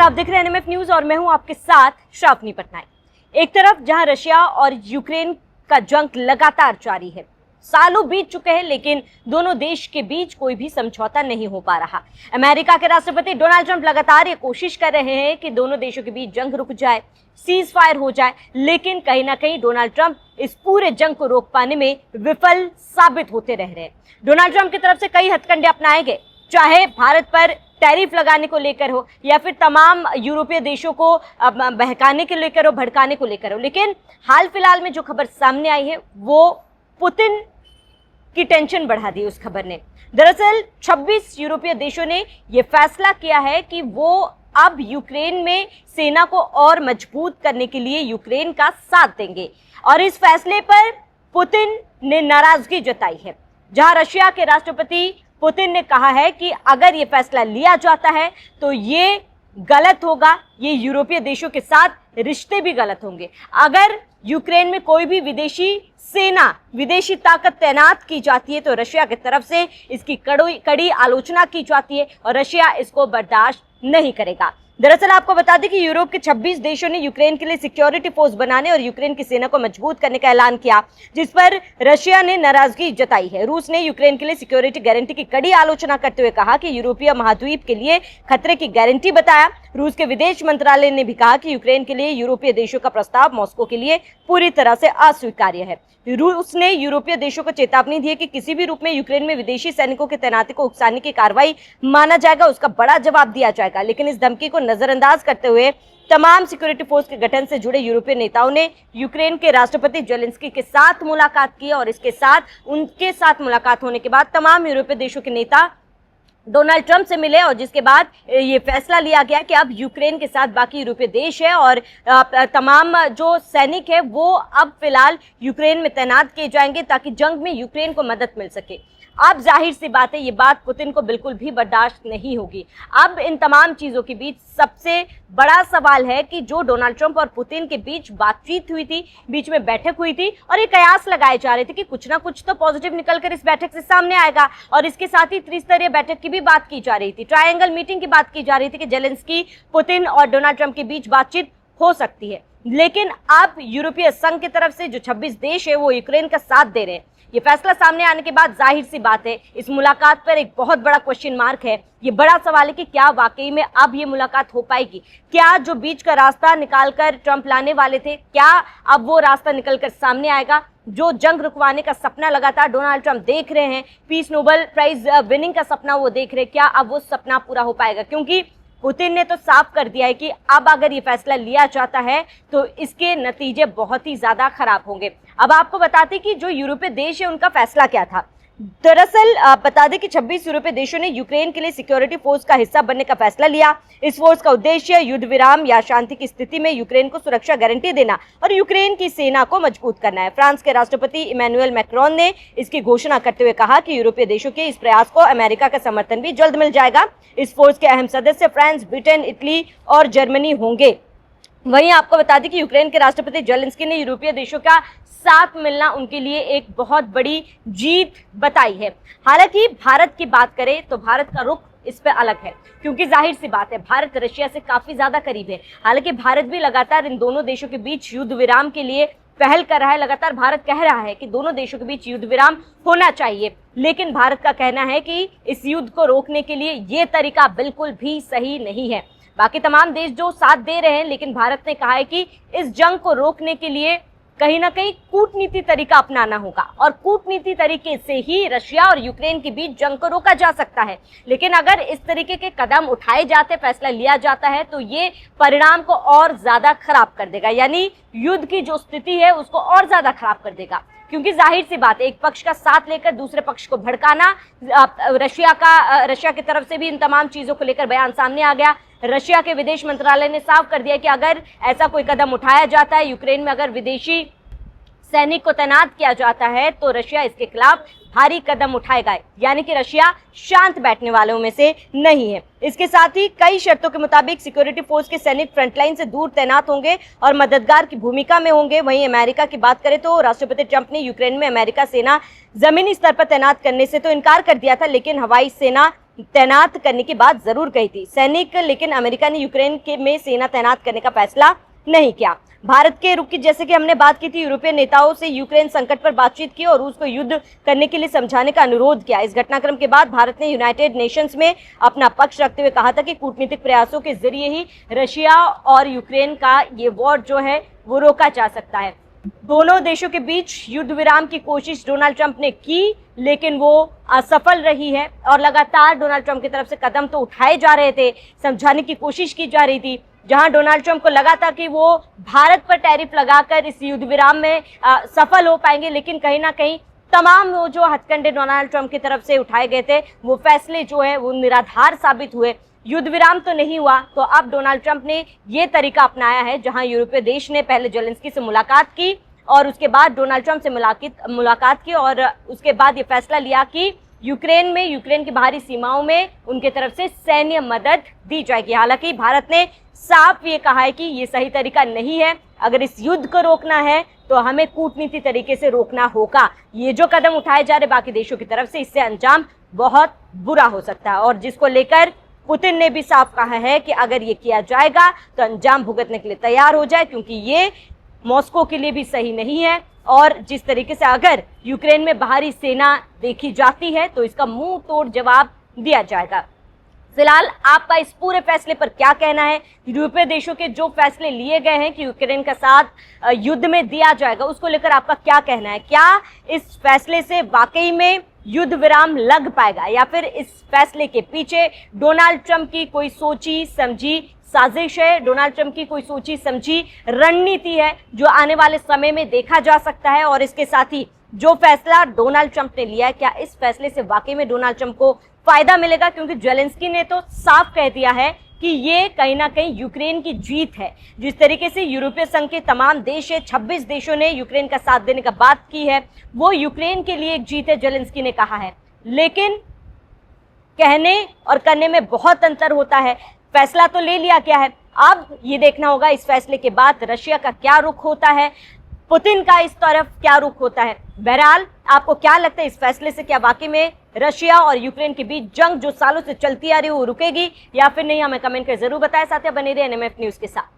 आप देख रहे हैं एनएमएफ न्यूज और मैं हूं आपके साथ श्रावनी पटनायक। एक तरफ जहां रशिया और यूक्रेन का जंग लगातार जारी है, सालों बीत चुके हैं, लेकिन दोनों देश के बीच कोई भी समझौता नहीं हो पा रहा। अमेरिका के राष्ट्रपति डोनाल्ड ट्रंप लगातार ये कोशिश कर रहे हैं कि दोनों देशों के बीच जंग रुक जाए, सीज फायर हो जाए, लेकिन कहीं ना कहीं डोनाल्ड ट्रंप इस पूरे जंग को रोक पाने में विफल साबित होते रह रहे हैं। डोनाल्ड ट्रंप की तरफ से कई हथकंडे अपनाए गए, चाहे भारत पर टैरिफ लगाने को लेकर हो या फिर तमाम यूरोपीय देशों को बहकाने के लेकर हो, भड़काने को लेकर हो। लेकिन हाल फिलहाल में जो खबर सामने आई है वो पुतिन की टेंशन बढ़ा दी उस खबर ने। दरअसल 26 यूरोपीय देशों ने यह फैसला किया है कि वो अब यूक्रेन में सेना को और मजबूत करने के लिए यूक्रेन का साथ देंगे, और इस फैसले पर पुतिन ने नाराजगी जताई है। जहां रशिया के राष्ट्रपति पुतिन ने कहा है कि अगर ये फैसला लिया जाता है तो ये गलत होगा, ये यूरोपीय देशों के साथ रिश्ते भी गलत होंगे। अगर यूक्रेन में कोई भी विदेशी सेना, विदेशी ताकत तैनात की जाती है तो रशिया की तरफ से इसकी कड़ी आलोचना की जाती है और रशिया इसको बर्दाश्त नहीं करेगा। दरअसल आपको बता दें कि यूरोप के 26 देशों ने यूक्रेन के लिए सिक्योरिटी फोर्स बनाने और यूक्रेन की सेना को मजबूत करने का ऐलान किया, जिस पर रशिया ने नाराजगी जताई है। रूस ने यूक्रेन के लिए सिक्योरिटी गारंटी की कड़ी आलोचना करते हुए कहा कि यूरोपीय महाद्वीप के लिए खतरे की गारंटी बताया। रूस के विदेश मंत्रालय ने भी कहा कि यूक्रेन के लिए यूरोपीय देशों का प्रस्ताव मॉस्को के लिए पूरी तरह से अस्वीकार्य है। रूस ने यूरोपीय देशों को चेतावनी दी है कि किसी भी रूप में यूक्रेन में विदेशी सैनिकों की तैनाती को उकसाने की कार्रवाई माना जाएगा, उसका बड़ा जवाब दिया जाएगा। लेकिन इस धमकी को नजरअंदाज करते हुए तमाम सिक्योरिटी फोर्स के गठन से जुड़े यूरोपीय नेताओं ने यूक्रेन के राष्ट्रपति जेलेंस्की के साथ मुलाकात की, और इसके साथ उनके साथ मुलाकात होने के बाद तमाम यूरोपीय देशों के नेता डोनाल्ड ट्रंप से मिले, और जिसके बाद ये फैसला लिया गया कि अब यूक्रेन के साथ बाकी यूरोपीय देश है और तमाम जो सैनिक है वो अब फिलहाल यूक्रेन में तैनात किए जाएंगे ताकि जंग में यूक्रेन को मदद मिल सके। अब जाहिर सी बात है, ये बात पुतिन को बिल्कुल भी बर्दाश्त नहीं होगी। अब इन तमाम चीजों के बीच सबसे बड़ा सवाल है कि जो डोनाल्ड ट्रंप और पुतिन के बीच बातचीत हुई थी, बीच में बैठक हुई थी, और ये कयास लगाए जा रहे थे कि कुछ ना कुछ तो पॉजिटिव निकलकर इस बैठक से सामने आएगा, और इसके साथ ही त्रिस्तरीय बैठक की भी बात की जा रही थी, ट्रायंगल मीटिंग की बात की जा रही थी कि जेलेंस्की, पुतिन और डोनाल्ड ट्रंप के बीच बातचीत हो सकती है। लेकिन अब यूरोपीय संघ की तरफ से जो 26 देश है वो यूक्रेन का साथ दे रहे हैं। ये फैसला सामने आने के बाद जाहिर सी बात है इस मुलाकात पर एक बहुत बड़ा क्वेश्चन मार्क है। ये बड़ा सवाल है कि क्या वाकई में अब ये मुलाकात हो पाएगी? क्या जो बीच का रास्ता निकालकर ट्रंप लाने वाले थे, क्या अब वो रास्ता निकलकर सामने आएगा? जो जंग रुकवाने का सपना लगातार डोनाल्ड ट्रंप देख रहे हैं, पीस नोबेल प्राइज विनिंग का सपना वो देख रहे हैं, क्या अब वो सपना पूरा हो पाएगा? क्योंकि पुतिन ने तो साफ कर दिया है कि अब अगर ये फैसला लिया जाता है तो इसके नतीजे बहुत ही ज्यादा खराब होंगे। अब आपको बताते कि जो यूरोपीय देश है उनका फैसला क्या था। दरअसल बता दें कि 26 यूरोपीय देशों ने यूक्रेन के लिए सिक्योरिटी फोर्स का हिस्सा बनने का फैसला लिया। इस फोर्स का उद्देश्य युद्ध विराम या शांति की स्थिति में यूक्रेन को सुरक्षा गारंटी देना और यूक्रेन की सेना को मजबूत करना है। फ्रांस के राष्ट्रपति इमैनुअल मैक्रोन ने इसकी घोषणा करते हुए कहा कि यूरोपीय देशों के इस प्रयास को अमेरिका का समर्थन भी जल्द मिल जाएगा। इस फोर्स के अहम सदस्य फ्रांस, ब्रिटेन, इटली और जर्मनी होंगे। वहीं आपको बता दें कि यूक्रेन के राष्ट्रपति जेलेंस्की ने यूरोपीय देशों का साथ मिलना उनके लिए एक बहुत बड़ी जीत बताई है। हालांकि भारत की बात करें तो भारत का रुख इस पे अलग है, क्योंकि जाहिर सी बात है भारत रशिया से काफी ज्यादा करीब है। हालांकि भारत भी लगातार इन दोनों देशों के बीच युद्ध विराम के लिए पहल कर रहा है। लगातार भारत कह रहा है कि दोनों देशों के बीच युद्ध विराम होना चाहिए, लेकिन भारत का कहना है कि इस युद्ध को रोकने के लिए ये तरीका बिल्कुल भी सही नहीं है। बाकी तमाम देश जो साथ दे रहे हैं, लेकिन भारत ने कहा है कि इस जंग को रोकने के लिए कहीं ना कहीं कूटनीति तरीका अपनाना होगा, और कूटनीति तरीके से ही रशिया और यूक्रेन के बीच जंग को रोका जा सकता है। लेकिन अगर इस तरीके के कदम उठाए जाते, फैसला लिया जाता है, तो ये परिणाम को और ज्यादा खराब कर देगा, यानी युद्ध की जो स्थिति है उसको और ज्यादा खराब कर देगा। क्योंकि जाहिर सी बात है एक पक्ष का साथ लेकर दूसरे पक्ष को भड़काना, रशिया की तरफ से भी इन तमाम चीजों को लेकर बयान सामने आ गया। रशिया के विदेश मंत्रालय ने साफ कर दिया कि अगर ऐसा कोई कदम उठाया जाता है, यूक्रेन में अगर विदेशी सैनिक को तैनात किया जाता है तो रशिया इसके खिलाफ भारी कदम उठाएगा, यानी कि रशिया शांत बैठने वालों में से नहीं है। इसके साथ ही कई शर्तों के मुताबिक सिक्योरिटी फोर्स के सैनिक फ्रंटलाइन से दूर तैनात होंगे और मददगार की भूमिका में होंगे। वहीं अमेरिका की बात करें तो राष्ट्रपति ट्रंप ने यूक्रेन में अमेरिका सेना जमीनी स्तर पर तैनात करने से तो इनकार कर दिया था, लेकिन हवाई सेना तैनात करने की बात जरूर कही थी सैनिक, लेकिन अमेरिका ने यूक्रेन में सेना तैनात करने का फैसला नहीं किया। भारत के रुख की जैसे कि हमने बात की थी, यूरोपीय नेताओं से यूक्रेन संकट पर बातचीत की और रूस को युद्ध करने के लिए समझाने का अनुरोध किया। इस घटनाक्रम के बाद भारत ने यूनाइटेड नेशंस में अपना पक्ष रखते हुए कहा था कि कूटनीतिक प्रयासों के जरिए ही रशिया और यूक्रेन का ये वॉर जो है वो रोका जा सकता है। दोनों देशों के बीच युद्ध विराम की कोशिश डोनाल्ड ट्रंप ने की, लेकिन वो असफल रही है और लगातार डोनाल्ड ट्रंप की तरफ से कदम तो उठाए जा रहे थे, समझाने की कोशिश की जा रही थी। जहां डोनाल्ड ट्रंप को लगा था कि वो भारत पर टैरिफ लगाकर इस युद्ध विराम में सफल हो पाएंगे, लेकिन कहीं ना कहीं तमाम वो जो हथकंडे डोनाल्ड ट्रंप की तरफ से उठाए गए थे वो फैसले जो है वो निराधार साबित हुए। युद्ध विराम तो नहीं हुआ, तो अब डोनाल्ड ट्रंप ने ये तरीका अपनाया है जहां यूरोपीय देश ने पहले जेलेंस्की से मुलाकात की और उसके बाद डोनाल्ड ट्रंप से मुलाकात की और उसके बाद ये फैसला लिया कि यूक्रेन की बाहरी सीमाओं में उनके तरफ से सैन्य मदद दी जाएगी। हालांकि भारत ने साफ ये कहा है कि ये सही तरीका नहीं है, अगर इस युद्ध को रोकना है तो हमें कूटनीति तरीके से रोकना होगा। ये जो कदम उठाए जा रहे बाकी देशों की तरफ से, इससे अंजाम बहुत बुरा हो सकता है और जिसको लेकर पुतिन ने भी साफ कहा है कि अगर ये किया जाएगा तो अंजाम भुगतने के लिए तैयार हो जाए, क्योंकि ये मॉस्को के लिए भी सही नहीं है और जिस तरीके से अगर यूक्रेन में बाहरी सेना देखी जाती है तो इसका मुंह तोड़ जवाब दिया जाएगा। फिलहाल आपका इस पूरे फैसले पर क्या कहना है? यूरोपीय देशों के जो फैसले लिए गए हैं कि यूक्रेन का साथ युद्ध में दिया जाएगा, उसको लेकर आपका क्या कहना है? क्या इस फैसले से वाकई में युद्ध विराम लग पाएगा या फिर इस फैसले के पीछे डोनाल्ड ट्रंप की कोई सोची समझी साजिश है, डोनाल्ड ट्रंप की कोई सोची समझी रणनीति है जो आने वाले समय में देखा जा सकता है? और इसके साथ ही जो फैसला डोनाल्ड ट्रंप ने लिया है, क्या इस फैसले से वाकई में डोनाल्ड ट्रंप को फायदा मिलेगा? क्योंकि जेलेंस्की ने तो साफ कह दिया है कि ये कहीं ना कहीं यूक्रेन की जीत है। जिस तरीके से यूरोपीय संघ के तमाम देश है, 26 देशों ने यूक्रेन का साथ देने का बात की है, वो यूक्रेन के लिए एक जीत है, जेलेंस्की ने कहा है। लेकिन कहने और करने में बहुत अंतर होता है। फैसला तो ले लिया क्या है, अब ये देखना होगा इस फैसले के बाद रशिया का क्या रुख होता है, पुतिन का इस तरफ क्या रुख होता है। बहरहाल आपको क्या लगता है इस फैसले से क्या वाकई में रशिया और यूक्रेन के बीच जंग जो सालों से चलती आ रही है वो रुकेगी या फिर नहीं? हमें कमेंट कर जरूर बताएं। साथ ही बने रहिए NMF न्यूज के साथ।